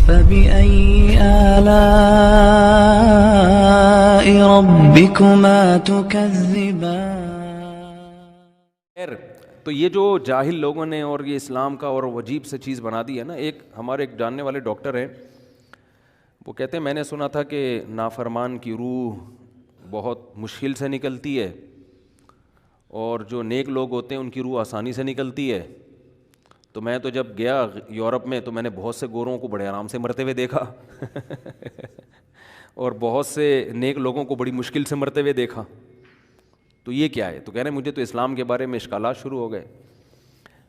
فبأي آلاء ربكما تكذبان. تو یہ جو جاہل لوگوں نے اور یہ اسلام کا اور عجیب سے چیز بنا دی ہے نا، ہمارے ایک جاننے والے ڈاکٹر ہیں، وہ کہتے ہیں میں نے سنا تھا کہ نافرمان کی روح بہت مشکل سے نکلتی ہے اور جو نیک لوگ ہوتے ہیں ان کی روح آسانی سے نکلتی ہے. تو میں تو جب گیا یورپ میں تو میں نے بہت سے گوروں کو بڑے آرام سے مرتے ہوئے دیکھا اور بہت سے نیک لوگوں کو بڑی مشکل سے مرتے ہوئے دیکھا. تو یہ کیا ہے؟ تو کہہ رہے ہیں مجھے تو اسلام کے بارے میں اشکالات شروع ہو گئے.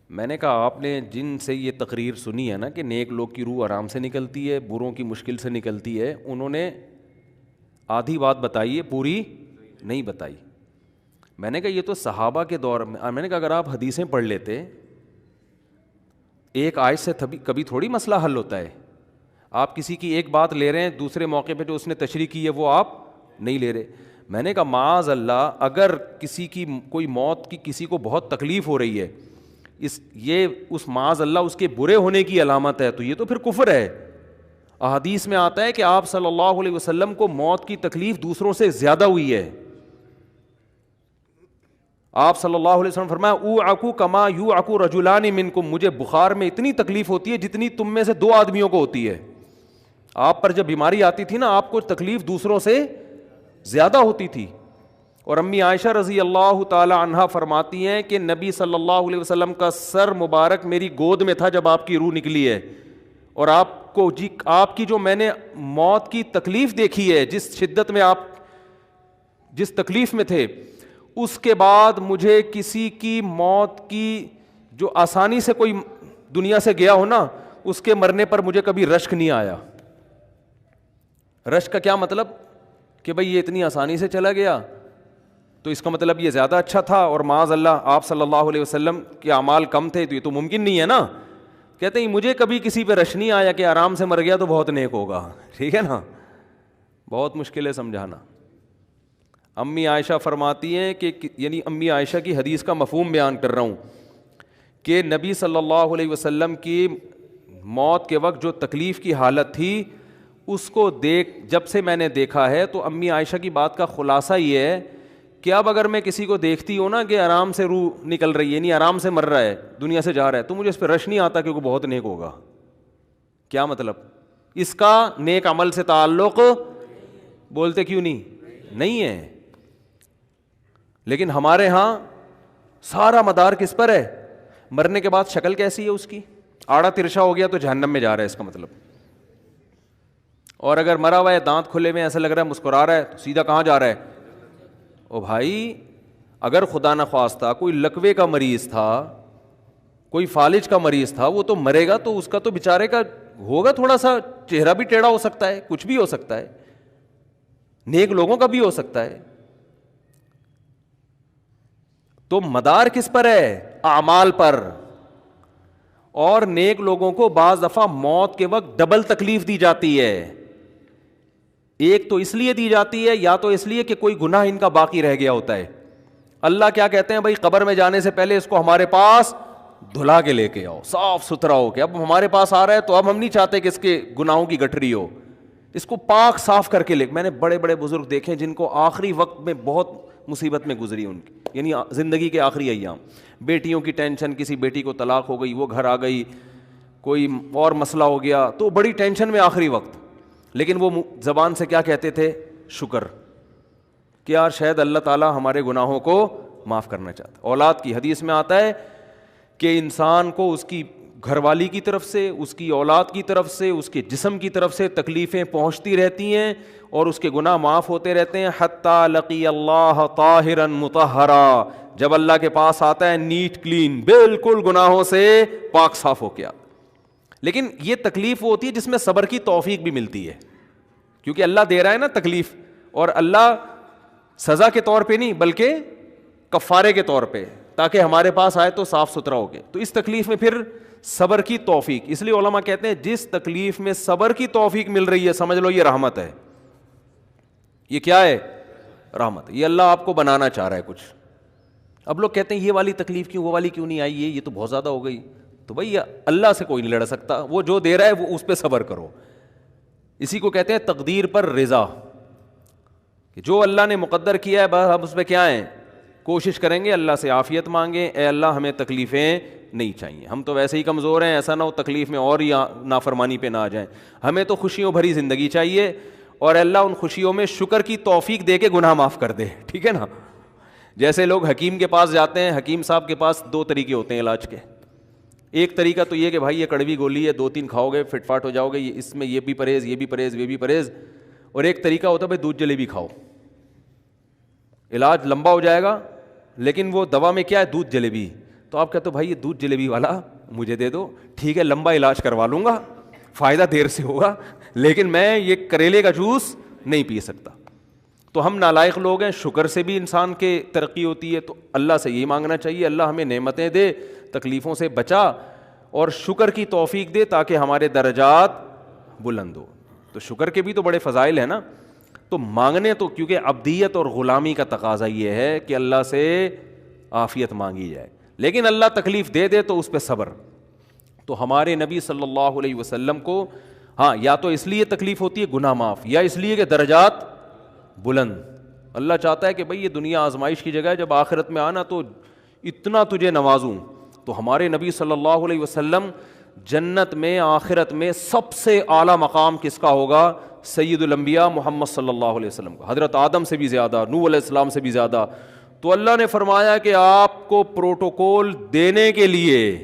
میں نے کہا آپ نے جن سے یہ تقریر سنی ہے نا کہ نیک لوگ کی روح آرام سے نکلتی ہے، بروں کی مشکل سے نکلتی ہے، انہوں نے آدھی بات بتائی ہے، پوری نہیں بتائی. میں نے کہا یہ تو صحابہ کے دور میں نے کہا اگر آپ حدیثیں پڑھ لیتے، ایک آیت سے کبھی تھوڑی مسئلہ حل ہوتا ہے. آپ کسی کی ایک بات لے رہے ہیں، دوسرے موقع پہ جو اس نے تشریح کی ہے وہ آپ نہیں لے رہے. میں نے کہا معاذ اللہ، اگر کسی کی کوئی موت کی کسی کو بہت تکلیف ہو رہی ہے، یہ اس معاذ اللہ اس کے برے ہونے کی علامت ہے، تو یہ تو پھر کفر ہے. احادیث میں آتا ہے کہ آپ صلی اللہ علیہ وسلم کو موت کی تکلیف دوسروں سے زیادہ ہوئی ہے. آپ صلی اللہ علیہ وسلم فرمایا اوعکو کما یوعکو رجلان منکم، مجھے بخار میں اتنی تکلیف ہوتی ہے جتنی تم میں سے 2 آدمیوں کو ہوتی ہے. آپ پر جب بیماری آتی تھی نا، آپ کو تکلیف دوسروں سے زیادہ ہوتی تھی. اور امی عائشہ رضی اللہ تعالی عنہا فرماتی ہیں کہ نبی صلی اللہ علیہ وسلم کا سر مبارک میری گود میں تھا جب آپ کی روح نکلی ہے، اور آپ کی جو میں نے موت کی تکلیف دیکھی ہے، جس شدت میں آپ جس تکلیف میں تھے، اس کے بعد مجھے کسی کی موت کی جو آسانی سے کوئی دنیا سے گیا ہو نا، اس کے مرنے پر مجھے کبھی رشک نہیں آیا. رشک کا کیا مطلب؟ کہ بھئی یہ اتنی آسانی سے چلا گیا تو اس کا مطلب یہ زیادہ اچھا تھا، اور معاذ اللہ آپ صلی اللہ علیہ وسلم کے اعمال کم تھے، تو یہ تو ممکن نہیں ہے نا. کہتے ہیں مجھے کبھی کسی پہ رش نہیں آیا کہ آرام سے مر گیا تو بہت نیک ہوگا. ٹھیک ہے نا، بہت مشکل ہے سمجھانا. امی عائشہ فرماتی ہیں کہ یعنی امی عائشہ کی حدیث کا مفہوم بیان کر رہا ہوں کہ نبی صلی اللہ علیہ وسلم کی موت کے وقت جو تکلیف کی حالت تھی، اس کو جب سے میں نے دیکھا ہے، تو امی عائشہ کی بات کا خلاصہ یہ ہے کہ اب اگر میں کسی کو دیکھتی ہوں نا کہ آرام سے روح نکل رہی ہے، یعنی آرام سے مر رہا ہے، دنیا سے جا رہا ہے، تو مجھے اس پہ رش نہیں آتا کہ وہ بہت نیک ہوگا. کیا مطلب؟ اس کا نیک عمل سے تعلق بولتے کیوں نہیں ہے. لیکن ہمارے ہاں سارا مدار کس پر ہے؟ مرنے کے بعد شکل کیسی ہے اس کی؟ آڑا ترشا ہو گیا تو جہنم میں جا رہا ہے، اس کا مطلب. اور اگر مرا ہوا ہے، دانت کھلے میں، ایسا لگ رہا ہے مسکرا رہا ہے، تو سیدھا کہاں جا رہا ہے؟ او بھائی، اگر خدا نخواستہ کوئی لکوے کا مریض تھا، کوئی فالج کا مریض تھا، وہ تو مرے گا تو اس کا تو بیچارے کا ہوگا تھوڑا سا چہرہ بھی ٹیڑھا ہو سکتا ہے، کچھ بھی ہو سکتا ہے، نیک لوگوں کا بھی ہو سکتا ہے. تو مدار کس پر ہے؟ اعمال پر. اور نیک لوگوں کو بعض دفعہ موت کے وقت ڈبل تکلیف دی جاتی ہے. ایک تو اس لیے دی جاتی ہے، یا تو اس لیے کہ کوئی گناہ ان کا باقی رہ گیا ہوتا ہے. اللہ کیا کہتے ہیں؟ بھائی قبر میں جانے سے پہلے اس کو ہمارے پاس دھلا کے لے کے آؤ، صاف ستھرا ہو کے. اب ہمارے پاس آ رہا ہے تو اب ہم نہیں چاہتے کہ اس کے گناہوں کی گٹھری ہو، اس کو پاک صاف کر کے لے. میں نے بڑے بڑے بزرگ دیکھے جن کو آخری وقت میں بہت مصیبت میں گزری ان کی، یعنی زندگی کے آخری ایام، بیٹیوں کی ٹینشن، کسی بیٹی کو طلاق ہو گئی، وہ گھر آ گئی، کوئی اور مسئلہ ہو گیا، تو بڑی ٹینشن میں آخری وقت. لیکن وہ زبان سے کیا کہتے تھے؟ شکر، کہ یار شاید اللہ تعالیٰ ہمارے گناہوں کو معاف کرنا چاہتا. اولاد کی حدیث میں آتا ہے کہ انسان کو اس کی گھر والی کی طرف سے، اس کی اولاد کی طرف سے، اس کے جسم کی طرف سے تکلیفیں پہنچتی رہتی ہیں اور اس کے گناہ معاف ہوتے رہتے ہیں، حتی لقی اللہ طاہرا مطہرا، جب اللہ کے پاس آتا ہے نیٹ کلین، بالکل گناہوں سے پاک صاف ہو کے. لیکن یہ تکلیف وہ ہوتی ہے جس میں صبر کی توفیق بھی ملتی ہے، کیونکہ اللہ دے رہا ہے نا تکلیف، اور اللہ سزا کے طور پہ نہیں بلکہ کفارے کے طور پہ، تاکہ ہمارے پاس آئے تو صاف ستھرا ہو گئے. تو اس تکلیف میں پھر صبر کی توفیق، اس لیے علماء کہتے ہیں جس تکلیف میں صبر کی توفیق مل رہی ہے سمجھ لو یہ رحمت ہے. یہ کیا ہے؟ رحمت. یہ اللہ آپ کو بنانا چاہ رہا ہے کچھ. اب لوگ کہتے ہیں یہ والی تکلیف کیوں، وہ والی کیوں نہیں آئی، یہ تو بہت زیادہ ہو گئی. تو بھائی اللہ سے کوئی نہیں لڑ سکتا, وہ جو دے رہا ہے وہ اس پہ صبر کرو. اسی کو کہتے ہیں تقدیر پر رضا, کہ جو اللہ نے مقدر کیا ہے بس ہم اس پہ کیا ہیں, کوشش کریں گے, اللہ سے عافیت مانگیں, اے اللہ ہمیں تکلیفیں نہیں چاہیے, ہم تو ویسے ہی کمزور ہیں, ایسا نہ ہو تکلیف میں اور ہی نافرمانی پہ نہ آ جائیں, ہمیں تو خوشیوں بھری زندگی چاہیے, اور اللہ ان خوشیوں میں شکر کی توفیق دے کے گناہ معاف کر دے, ٹھیک ہے نا. جیسے لوگ حکیم کے پاس جاتے ہیں, حکیم صاحب کے پاس 2 طریقے ہوتے ہیں علاج کے. ایک طریقہ تو یہ کہ بھائی یہ کڑوی گولی ہے, 2-3 کھاؤ گے فٹ فاٹ ہو جاؤ گے, اس میں یہ بھی پرہیز, یہ بھی پرہیز, یہ بھی پرہیز. اور ایک طریقہ ہوتا ہے بھائی دودھ جلیبی کھاؤ, علاج لمبا ہو جائے گا, لیکن وہ دوا میں کیا ہے, دودھ جلیبی. تو آپ کہتے ہو بھائی یہ دودھ جلیبی والا مجھے دے دو, ٹھیک ہے لمبا علاج کروا لوں گا, فائدہ دیر سے ہوگا, لیکن میں یہ کریلے کا جوس نہیں پی سکتا. تو ہم نالائق لوگ ہیں, شکر سے بھی انسان کے ترقی ہوتی ہے, تو اللہ سے یہی مانگنا چاہیے اللہ ہمیں نعمتیں دے, تکلیفوں سے بچا, اور شکر کی توفیق دے تاکہ ہمارے درجات بلند ہو. تو شکر کے بھی تو بڑے فضائل ہیں نا. تو مانگنے تو کیونکہ عبدیت اور غلامی کا تقاضا یہ ہے کہ اللہ سے عافیت مانگی جائے, لیکن اللہ تکلیف دے دے تو اس پہ صبر. تو ہمارے نبی صلی اللہ علیہ وسلم کو ہاں یا تو اس لیے تکلیف ہوتی ہے گناہ معاف, یا اس لیے کہ درجات بلند. اللہ چاہتا ہے کہ بھئی یہ دنیا آزمائش کی جگہ ہے, جب آخرت میں آنا تو اتنا تجھے نوازوں. تو ہمارے نبی صلی اللہ علیہ وسلم جنت میں آخرت میں سب سے اعلیٰ مقام کس کا ہوگا, سید الانبیاء محمد صلی اللہ علیہ وسلم کا, حضرت آدم سے بھی زیادہ, نوح علیہ السلام سے بھی زیادہ. تو اللہ نے فرمایا کہ آپ کو پروٹوکول دینے کے لیے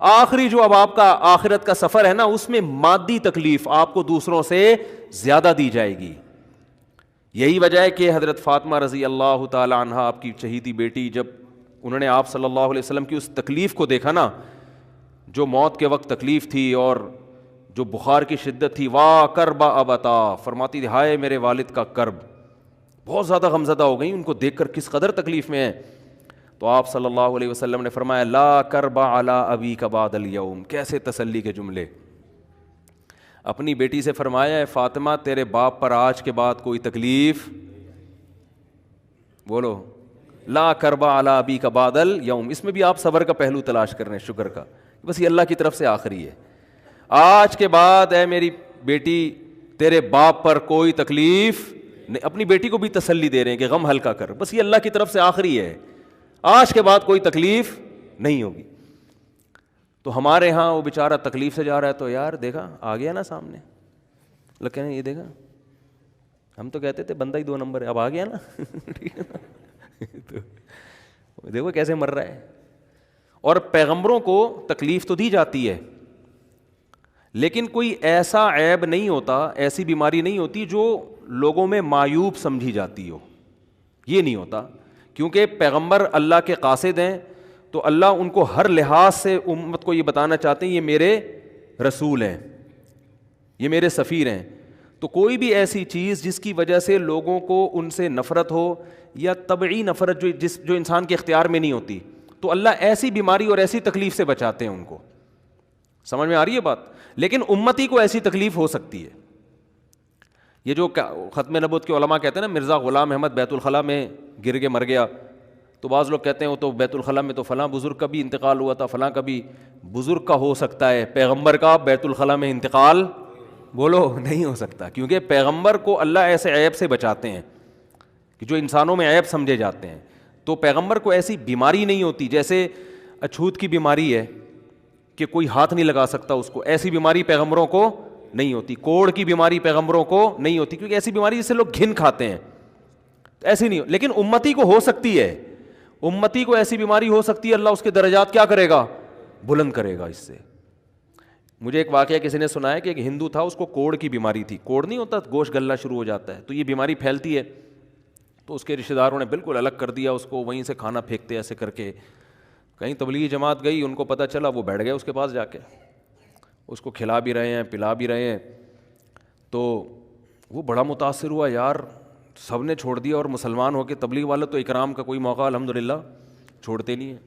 آخری جو اب آپ کا آخرت کا سفر ہے نا, اس میں مادی تکلیف آپ کو دوسروں سے زیادہ دی جائے گی. یہی وجہ ہے کہ حضرت فاطمہ رضی اللہ تعالی عنہ آپ کی چہیتی بیٹی, جب انہوں نے آپ صلی اللہ علیہ وسلم کی اس تکلیف کو دیکھا نا, جو موت کے وقت تکلیف تھی اور جو بخار کی شدت تھی, واہ کرب ابتا, فرماتی تھی ہائے میرے والد کا کرب, بہت زیادہ غمزدہ ہو گئی ان کو دیکھ کر کس قدر تکلیف میں ہے. تو آپ صلی اللہ علیہ وسلم نے فرمایا لا کرب علی ابیک بعد الیوم. کیسے تسلی کے جملے. اپنی بیٹی سے فرمایا ہے فاطمہ تیرے باپ پر آج کے بعد کوئی تکلیف, بولو لا کرب علی ابیک بعد الیوم. اس میں بھی آپ صبر کا پہلو تلاش کر رہے ہیں, شکر کا, بس یہ اللہ کی طرف سے آخری ہے. آج کے بعد اے میری بیٹی تیرے باپ پر کوئی تکلیف نہیں. اپنی بیٹی کو بھی تسلی دے رہے ہیں کہ غم ہلکا کر, بس یہ اللہ کی طرف سے آخری ہے, آج کے بعد کوئی تکلیف نہیں ہوگی. تو ہمارے ہاں وہ بیچارہ تکلیف سے جا رہا ہے, تو یار دیکھا آ گیا نا سامنے, لوگ کہتے ہیں یہ دیکھا, ہم تو کہتے تھے بندہ ہی 2 نمبر ہے, اب آ گیا نا تو دیکھو کیسے مر رہا ہے. اور پیغمبروں کو تکلیف تو دی جاتی ہے, لیکن کوئی ایسا عیب نہیں ہوتا, ایسی بیماری نہیں ہوتی جو لوگوں میں معیوب سمجھی جاتی ہو, یہ نہیں ہوتا. کیونکہ پیغمبر اللہ کے قاصد ہیں, تو اللہ ان کو ہر لحاظ سے امت کو یہ بتانا چاہتے ہیں یہ میرے رسول ہیں, یہ میرے سفیر ہیں. تو کوئی بھی ایسی چیز جس کی وجہ سے لوگوں کو ان سے نفرت ہو, یا طبعی نفرت جو انسان کے اختیار میں نہیں ہوتی, تو اللہ ایسی بیماری اور ایسی تکلیف سے بچاتے ہیں ان کو. سمجھ میں آ رہی ہے بات. لیکن امتی کو ایسی تکلیف ہو سکتی ہے. یہ جو ختم نبوت کے علماء کہتے ہیں نا مرزا غلام احمد بیت الخلاء میں گر کے مر گیا, تو بعض لوگ کہتے ہیں وہ تو بیت الخلاء میں تو فلاں بزرگ کا بھی انتقال ہوا تھا, فلاں کا بھی. بزرگ کا ہو سکتا ہے, پیغمبر کا بیت الخلاء میں انتقال بولو نہیں ہو سکتا, کیونکہ پیغمبر کو اللہ ایسے عیب سے بچاتے ہیں کہ جو انسانوں میں عیب سمجھے جاتے ہیں. تو پیغمبر کو ایسی بیماری نہیں ہوتی, جیسے اچھوت کی بیماری ہے کہ کوئی ہاتھ نہیں لگا سکتا اس کو, ایسی بیماری پیغمبروں کو نہیں ہوتی. کوڑ کی بیماری پیغمبروں کو نہیں ہوتی, کیونکہ ایسی بیماری جس سے لوگ گھن کھاتے ہیں, ایسی نہیں. لیکن امتی کو ہو سکتی ہے, امتی کو ایسی بیماری ہو سکتی ہے, اللہ اس کے درجات کیا کرے گا, بلند کرے گا اس سے. مجھے ایک واقعہ کسی نے سنایا کہ ایک ہندو تھا, اس کو کوڑ کی بیماری تھی. کوڑ نہیں ہوتا, گوشت گلنا شروع ہو جاتا ہے, تو یہ بیماری پھیلتی ہے. تو اس کے رشتہ داروں نے بالکل الگ کر دیا اس کو, وہیں سے کھانا پھینکتے ایسے کر کے. کہیں تبلیغی جماعت گئی, ان کو پتہ چلا, وہ بیٹھ گئے اس کے پاس جا کے, اس کو کھلا بھی رہے ہیں پلا بھی رہے ہیں. تو وہ بڑا متاثر ہوا, یار سب نے چھوڑ دیا اور مسلمان ہو کے, تبلیغ والا تو اکرام کا کوئی موقع الحمدللہ چھوڑتے نہیں ہیں.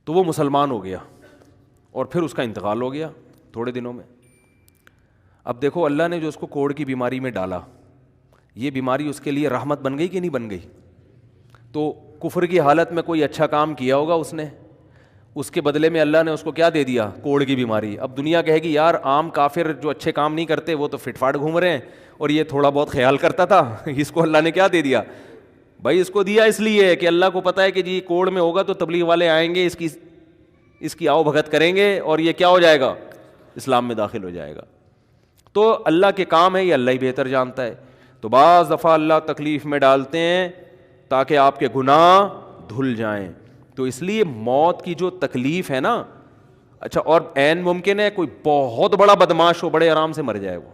تو وہ مسلمان ہو گیا اور پھر اس کا انتقال ہو گیا تھوڑے دنوں میں. اب دیکھو اللہ نے جو اس کو کوڑ کی بیماری میں ڈالا, یہ بیماری اس کے لیے رحمت بن گئی کہ نہیں بن گئی. تو کفر کی حالت میں کوئی اچھا کام کیا ہوگا اس نے, اس کے بدلے میں اللہ نے اس کو کیا دے دیا؟ کوڑ کی بیماری. اب دنیا کہے گی یار عام کافر جو اچھے کام نہیں کرتے وہ تو فٹ فاٹ گھوم رہے ہیں, اور یہ تھوڑا بہت خیال کرتا تھا, اس کو اللہ نے کیا دے دیا؟ بھائی اس کو دیا اس لیے کہ اللہ کو پتہ ہے کہ جی کوڑ میں ہوگا تو تبلیغ والے آئیں گے, اس کی آؤ بھگت کریں گے اور یہ کیا ہو جائے گا؟ اسلام میں داخل ہو جائے گا. تو اللہ کے کام ہے, یہ اللہ ہی بہتر جانتا ہے. تو بعض دفعہ اللہ تکلیف میں ڈالتے ہیں تاکہ آپ کے گناہ دھل جائیں. تو اس لیے موت کی جو تکلیف ہے نا, اچھا اور عین ممکن ہے کوئی بہت بڑا بدماش ہو, بڑے آرام سے مر جائے وہ,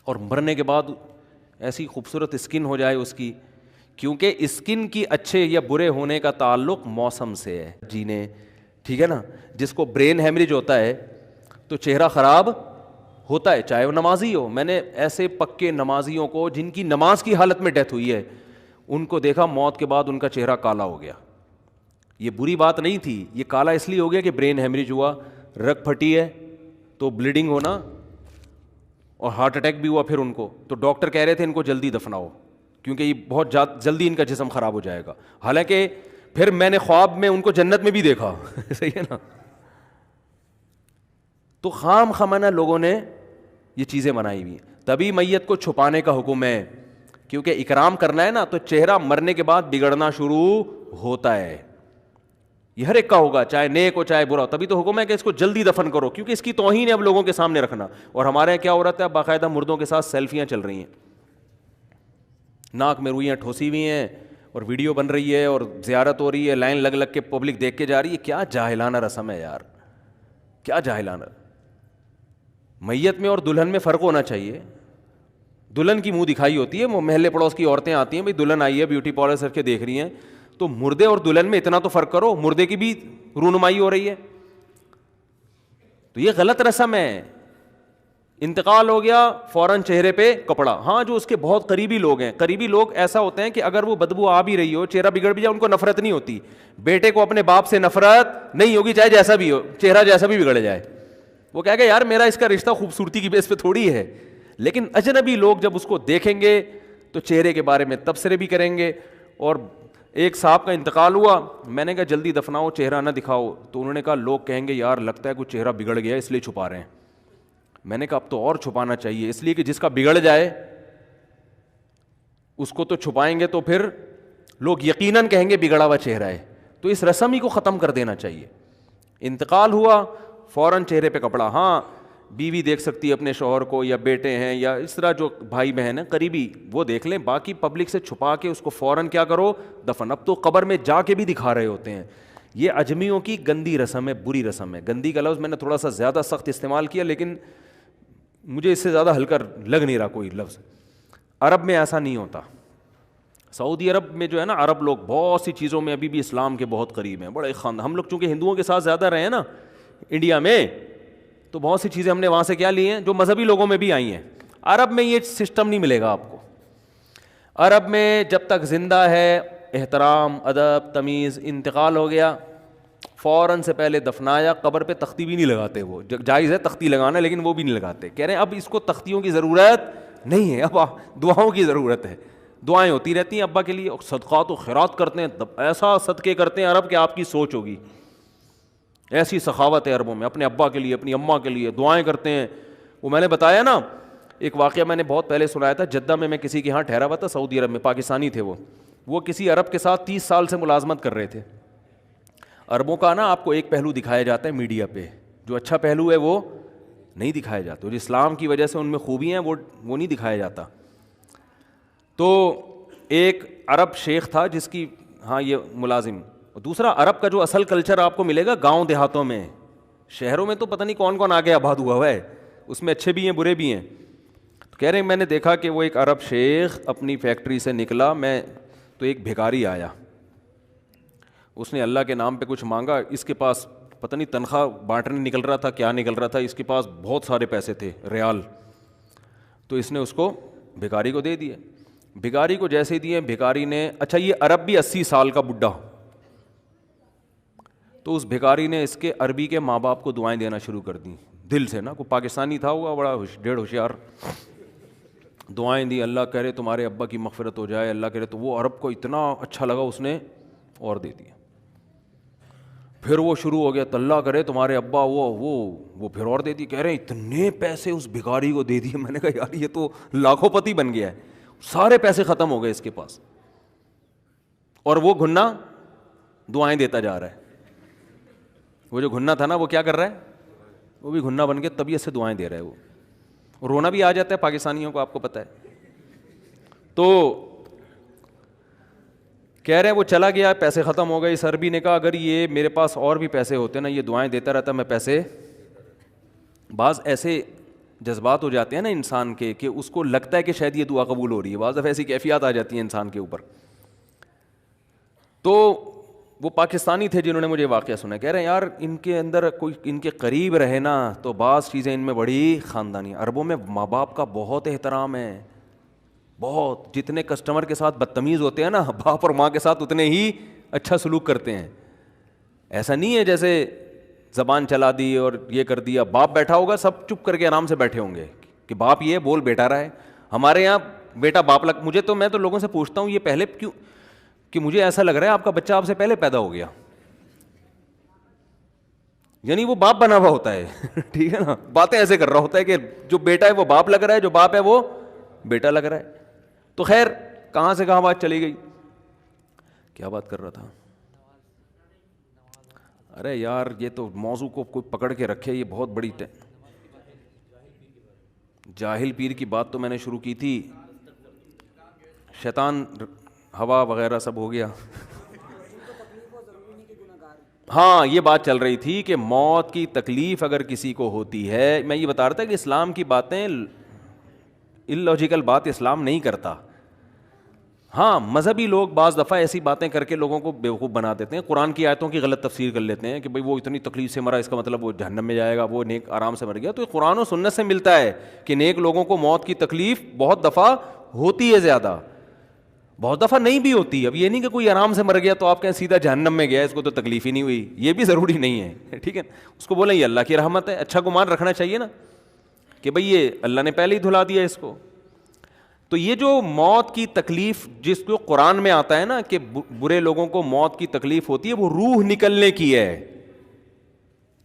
اور مرنے کے بعد ایسی خوبصورت اسکن ہو جائے اس کی, کیونکہ اسکن کی اچھے یا برے ہونے کا تعلق موسم سے ہے. جینے ٹھیک ہے نا, جس کو برین ہیمریج ہوتا ہے تو چہرہ خراب ہوتا ہے, چاہے وہ نمازی ہو. میں نے ایسے پکے نمازیوں کو جن کی نماز کی حالت میں ڈیتھ ہوئی ہے, ان کو دیکھا موت کے بعد ان کا چہرہ کالا ہو گیا. یہ بری بات نہیں تھی, یہ کالا اس لیے ہو گیا کہ برین ہیمریج ہوا, رگ پھٹی ہے تو بلیڈنگ ہونا, اور ہارٹ اٹیک بھی ہوا پھر ان کو. تو ڈاکٹر کہہ رہے تھے ان کو جلدی دفناؤ کیونکہ یہ بہت جلدی ان کا جسم خراب ہو جائے گا. حالانکہ پھر میں نے خواب میں ان کو جنت میں بھی دیکھا. صحیح ہے نا. تو خام خمانہ لوگوں نے یہ چیزیں بنائی ہوئی. تبھی میت کو چھپانے کا حکم ہے, کیونکہ اکرام کرنا ہے نا, تو چہرہ مرنے کے بعد بگڑنا شروع ہوتا ہے. یہ ہر ایک کا ہوگا, چاہے نیک ہو چاہے برا ہو. تبھی تو حکم ہے کہ اس کو جلدی دفن کرو, کیونکہ اس کی توہین ہے اب لوگوں کے سامنے رکھنا. اور ہمارے یہاں کیا ہو رہا ہے, باقاعدہ مردوں کے ساتھ سیلفیاں چل رہی ہیں, ناک میں روئیاں ٹھوسی ہوئی ہیں, اور ویڈیو بن رہی ہے, اور زیارت ہو رہی ہے, لائن لگ لگ کے پبلک دیکھ کے جا رہی ہے. کیا جاہلانہ رسم ہے یار, کیا جاہلانہ. میت میں اور دلہن میں فرق ہونا چاہیے. دلہن کی منہ دکھائی ہوتی ہے, وہ محلے پڑوس کی عورتیں آتی ہیں, بھائی دلہن آئی ہے بیوٹی پارلر کر کے دیکھ رہی ہیں, تو مردے اور دلہن میں اتنا تو فرق کرو, مردے کی بھی رونمائی ہو رہی ہے. تو یہ غلط رسم ہے. انتقال ہو گیا فوراً چہرے پہ کپڑا. ہاں جو اس کے بہت قریبی لوگ ہیں, قریبی لوگ ایسا ہوتے ہیں کہ اگر وہ بدبو آ بھی رہی ہو, چہرہ بگڑ بھی جائے, ان کو نفرت نہیں ہوتی. بیٹے کو اپنے باپ سے نفرت نہیں ہوگی, چاہے جیسا بھی ہو, چہرہ جیسا بھی بگڑ جائے. وہ کہے گا یار میرا اس کا رشتہ خوبصورتی کی بیس پہ تھوڑی ہے. لیکن اجنبی لوگ جب اس کو دیکھیں گے تو چہرے کے بارے میں تبصرے بھی کریں گے. اور ایک صاحب کا انتقال ہوا, میں نے کہا جلدی دفناؤ, چہرہ نہ دکھاؤ. تو انہوں نے کہا لوگ کہیں گے یار لگتا ہے کچھ چہرہ بگڑ گیا اس لیے چھپا رہے ہیں. میں نے کہا اب تو اور چھپانا چاہیے, اس لیے کہ جس کا بگڑ جائے اس کو تو چھپائیں گے تو پھر لوگ یقیناً کہیں گے بگڑا ہوا چہرہ ہے. تو اس رسم ہی کو ختم کر دینا چاہیے. انتقال ہوا فوراً چہرے پہ کپڑا. ہاں بیوی دیکھ سکتی ہے اپنے شوہر کو, یا بیٹے ہیں, یا اس طرح جو بھائی بہن ہیں قریبی, وہ دیکھ لیں. باقی پبلک سے چھپا کے اس کو فوراً کیا کرو, دفن. اب تو قبر میں جا کے بھی دکھا رہے ہوتے ہیں. یہ اجمیوں کی گندی رسم ہے, بری رسم ہے. گندی کا لفظ میں نے تھوڑا سا زیادہ سخت استعمال کیا, لیکن مجھے اس سے زیادہ ہلکا لگ نہیں رہا کوئی لفظ. عرب میں ایسا نہیں ہوتا. سعودی عرب میں جو ہے نا, عرب لوگ بہت سی چیزوں میں ابھی بھی اسلام کے بہت قریب ہیں, بڑے ہم لوگ چونکہ ہندوؤں کے ساتھ زیادہ رہے ہیں نا انڈیا میں, تو بہت سی چیزیں ہم نے وہاں سے کیا لی ہیں جو مذہبی لوگوں میں بھی آئی ہیں. عرب میں یہ سسٹم نہیں ملے گا آپ کو. عرب میں جب تک زندہ ہے احترام, ادب, تمیز. انتقال ہو گیا فوراً سے پہلے دفنایا, قبر پہ تختی بھی نہیں لگاتے. وہ جائز ہے تختی لگانا, لیکن وہ بھی نہیں لگاتے. کہہ رہے ہیں اب اس کو تختیوں کی ضرورت نہیں ہے, اب دعاؤں کی ضرورت ہے. دعائیں ہوتی رہتی ہیں ابا کے لیے, صدقات و خیرات کرتے ہیں, ایسا صدقے کرتے ہیں عرب کہ آپ کی سوچ ہوگی. ایسی سخاوت ہے عربوں میں, اپنے ابا کے لیے, اپنی اماں کے لیے دعائیں کرتے ہیں. وہ میں نے بتایا نا ایک واقعہ, میں نے بہت پہلے سنایا تھا. جدہ میں کسی کے ہاں ٹھہرا ہوا تھا, سعودی عرب میں, پاکستانی تھے وہ کسی عرب کے ساتھ 30 سال سے ملازمت کر رہے تھے. عربوں کا نا آپ کو ایک پہلو دکھایا جاتا ہے میڈیا پہ, جو اچھا پہلو ہے وہ نہیں دکھایا جاتا, جو اسلام کی وجہ سے ان میں خوبی ہیں وہ نہیں دکھایا جاتا. تو ایک عرب شیخ تھا جس کی ہاں یہ ملازم. دوسرا عرب کا جو اصل کلچر آپ کو ملے گا گاؤں دیہاتوں میں, شہروں میں تو پتہ نہیں کون کون آگے آباد ہوا ہے, اس میں اچھے بھی ہیں برے بھی ہیں. تو کہہ رہے ہیں میں نے دیکھا کہ وہ ایک عرب شیخ اپنی فیکٹری سے نکلا, میں تو ایک بھکاری آیا, اس نے اللہ کے نام پہ کچھ مانگا. اس کے پاس پتہ نہیں تنخواہ بانٹنے نکل رہا تھا کیا نکل رہا تھا, اس کے پاس بہت سارے پیسے تھے ریال. تو اس نے اس کو بھکاری کو دے دیے. بھکاری کو جیسے ہی دیے, بھکاری نے, اچھا یہ عرب بھی 80 سال کا بڈھا, تو اس بھکاری نے اس کے عربی کے ماں باپ کو دعائیں دینا شروع کر دیں دل سے نا. کوئی پاکستانی تھا ہوا بڑا ڈیڑھ ہوشیار, دعائیں دی, اللہ کہہ رہے تمہارے ابا کی مغفرت ہو جائے, اللہ کہہ رہے. تو وہ عرب کو اتنا اچھا لگا, اس نے اور دے دیا. پھر وہ شروع ہو گیا تو اللہ کرے تمہارے ابا وہ پھر اور دے دی. کہہ رہے ہیں اتنے پیسے اس بھکاری کو دے دیے. میں نے کہا یار یہ تو لاکھوں پتی بن گیا ہے, سارے پیسے ختم ہو گئے اس کے پاس, اور وہ گھنا دعائیں دیتا جا رہا ہے. وہ جو گھنا تھا نا وہ کیا کر رہا ہے, وہ بھی گھنا بن کے طبیعت سے دعائیں دے رہا ہے. وہ رونا بھی آ جاتا ہے پاکستانیوں کو, آپ کو پتہ ہے. تو کہہ رہے ہیں وہ چلا گیا, پیسے ختم ہو گئے. اس عربی نے کہا اگر یہ میرے پاس اور بھی پیسے ہوتے نا, یہ دعائیں دیتا رہتا, میں پیسے. بعض ایسے جذبات ہو جاتے ہیں نا انسان کے کہ اس کو لگتا ہے کہ شاید یہ دعا قبول ہو رہی ہے, بعض دفعہ ایسی کیفیات آ جاتی ہیں انسان کے اوپر. تو وہ پاکستانی تھے جنہوں نے مجھے واقعہ سنا. کہہ رہے ہیں یار ان کے اندر کوئی ان کے قریب رہے نا تو بعض چیزیں ان میں بڑی خاندانی. عربوں میں ماں باپ کا بہت احترام ہے, بہت. جتنے کسٹمر کے ساتھ بدتمیز ہوتے ہیں نا, باپ اور ماں کے ساتھ اتنے ہی اچھا سلوک کرتے ہیں. ایسا نہیں ہے جیسے زبان چلا دی اور یہ کر دیا. باپ بیٹھا ہوگا سب چپ کر کے آرام سے بیٹھے ہوں گے کہ باپ یہ بول بیٹا رہا ہے. ہمارے یہاں بیٹا باپ میں تو لوگوں سے پوچھتا ہوں یہ پہلے کیوں, کہ مجھے ایسا لگ رہا ہے آپ کا بچہ آپ سے پہلے پیدا ہو گیا, یعنی وہ باپ بنا ہوا ہوتا ہے. ٹھیک ہے نا, باتیں ایسے کر رہا ہوتا ہے کہ جو بیٹا ہے وہ باپ لگ رہا ہے, جو باپ ہے وہ بیٹا لگ رہا ہے. تو خیر کہاں سے کہاں بات چلی گئی, کیا بات کر رہا تھا. ارے یار یہ تو موضوع کو کوئی پکڑ کے رکھے, یہ بہت بڑی جاہل پیر کی بات تو میں نے شروع کی تھی, شیطان ہوا وغیرہ سب ہو گیا. ہاں یہ بات چل رہی تھی کہ موت کی تکلیف اگر کسی کو ہوتی ہے, میں یہ بتا رہا تھا کہ اسلام کی باتیں اللاجیکل بات اسلام نہیں کرتا. ہاں مذہبی لوگ بعض دفعہ ایسی باتیں کر کے لوگوں کو بیوقوف بنا دیتے ہیں, قرآن کی آیتوں کی غلط تفسیر کر لیتے ہیں کہ بھئی وہ اتنی تکلیف سے مرا اس کا مطلب وہ جہنم میں جائے گا, وہ نیک آرام سے مر گیا. تو قرآن و سنت سے ملتا ہے کہ نیک لوگوں کو موت کی تکلیف بہت دفعہ ہوتی ہے, زیادہ بہت دفعہ نہیں بھی ہوتی. اب یہ نہیں کہ کوئی آرام سے مر گیا تو آپ کہیں سیدھا جہنم میں گیا, اس کو تو تکلیف ہی نہیں ہوئی, یہ بھی ضروری نہیں ہے. ٹھیک ہے, اس کو بولیں یہ اللہ کی رحمت ہے, اچھا گمان رکھنا چاہیے نا کہ بھئی یہ اللہ نے پہلے ہی دھلا دیا اس کو. تو یہ جو موت کی تکلیف جس کو قرآن میں آتا ہے نا کہ برے لوگوں کو موت کی تکلیف ہوتی ہے, وہ روح نکلنے کی ہے,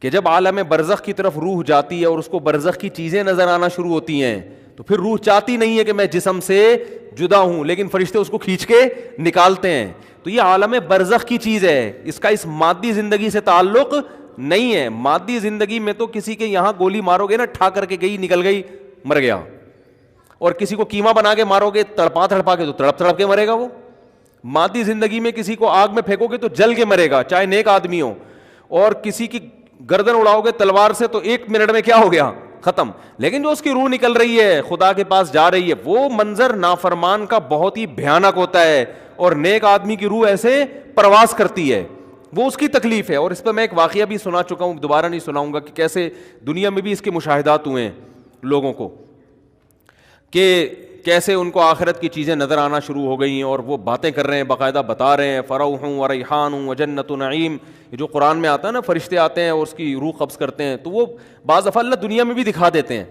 کہ جب عالم برزخ کی طرف روح جاتی ہے اور اس کو برزخ کی چیزیں نظر آنا شروع ہوتی ہیں تو پھر روح چاہتی نہیں ہے کہ میں جسم سے جدا ہوں, لیکن فرشتے اس کو کھینچ کے نکالتے ہیں. تو یہ عالم برزخ کی چیز ہے, اس کا اس مادی زندگی سے تعلق نہیں ہے. مادی زندگی میں تو کسی کے یہاں گولی مارو گے نا, ٹھا کر کے گئی, نکل گئی, مر گیا. اور کسی کو کیما بنا کے مارو گے تڑپا تڑپا کے تو تڑپ تڑپ کے مرے گا وہ. مادی زندگی میں کسی کو آگ میں پھینکو گے تو جل کے مرے گا, چاہے نیک آدمی ہو. اور کسی کی گردن اڑاؤ گے تلوار سے تو 1 منٹ میں کیا ہو گیا, ختم. لیکن جو اس کی روح نکل رہی ہے, خدا کے پاس جا رہی ہے, وہ منظر نافرمان کا بہت ہی بھیانک ہوتا ہے. اور نیک آدمی کی روح ایسے پرواز کرتی ہے, وہ اس کی تکلیف ہے. اور اس پہ میں ایک واقعہ بھی سنا چکا ہوں, دوبارہ نہیں سناؤں گا, کہ کیسے دنیا میں بھی اس کے مشاہدات ہوئے ہیں لوگوں کو, کہ کیسے ان کو آخرت کی چیزیں نظر آنا شروع ہو گئی ہیں اور وہ باتیں کر رہے ہیں, باقاعدہ بتا رہے ہیں فروح و ریحان و جنت نعیم. یہ جو قرآن میں آتا ہے نا, فرشتے آتے ہیں اور اس کی روح قبض کرتے ہیں, تو وہ بعض دفعہ اللہ دنیا میں بھی دکھا دیتے ہیں